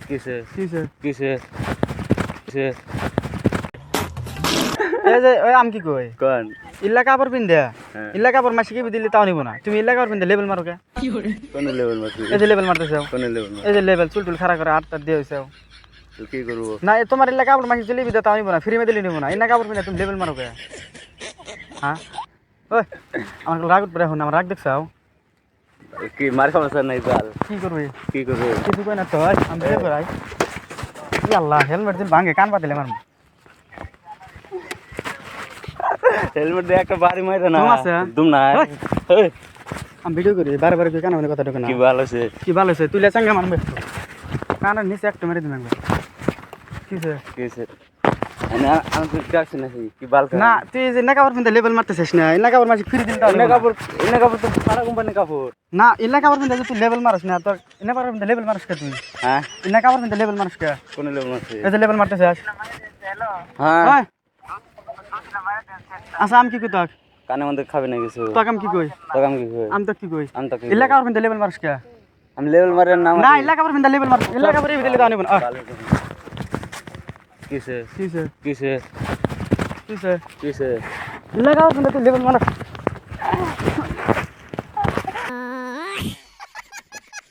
কিসে কিসে কিসে কিসে এই যে ওই আম কি কই কোন ইল্লা কাপড় পিন্দে হ্যাঁ। ইল্লা কাপড় মাসি কি দিলে তাও নিব না তুমি ইল্লা কাপড় পিন্দে লেবেল মারো কে কোন লেভেল মারছি এই যে লেবেল মারতেছো কোন লেভেল মারছি এই যে লেবেল চুল টুল খাড়া করে আটটা দিয়ে হইছে তো কি করবো না এ তোমার ইল্লা কাপড় মাসি দিলে বিদা তাও নিব না ফ্রি মে দিলে নিব না ইল্লা কাপড় পিন্দে তুমি লেবেল মারো কে হ্যাঁ ওই আমার রাগ উঠবে এখন আমার রাগ দেখছাও কি মার সমস্যা নাই চাল কি করবি কি করবো কিছু কই না তো আমি বের করাই আল্লাহ হেলমেট দিল ভাঙে কান পাতিলে মারমু হেলমেট দিয়ে একটা বাড়ি মাইরে না দম আছে? দুম না ওই। এই, আমি ভিডিও করি বারে বারে কই কান মানে কথা ঢোকে না কি ভালো আছে কি ভালো হইছে তুইলে চাঙ্গা মারবে কানের নিচে একটা মেরে দিন একবার কিসে কিসে আমি তো ডাকছি নাকি কি বাল না তুই যে নাকাবার পিন্দে লেবেল মারতেছিস না এই নাকাবার মাঝে ফ্রি দিন তাও এনে কাপড় তো সারা কোম্পানি কাপড় না এই নাকাবার পিন্দে তুই লেবেল মারছ না তোর এই নাকাবার পিন্দে লেবেল মারছ কে তুই হ্যাঁ এই নাকাবার পিন্দে লেবেল মারছ কে কোন লেভেল মারছি এই যে লেবেল মারতেছিস হ্যাঁ ওই আচ্ছা আমি কি কই তোক কানে মধ্যে খাবে না কিছু তোক আমি কি কই তোকে আমি কি কই আমি তো কি কই আমি তো কি এই নাকাবার পিন্দে লেবেল মারছ কে আমি লেভেল মারে না না এই নাকাবার পিন্দে লেবেল মারছ এই নাকাবার এই দিলে তাও নিব না কিসে কিসে কিসে কিসে কিসে এই নাকাবার পিন্দে তুই লেবেল মারছ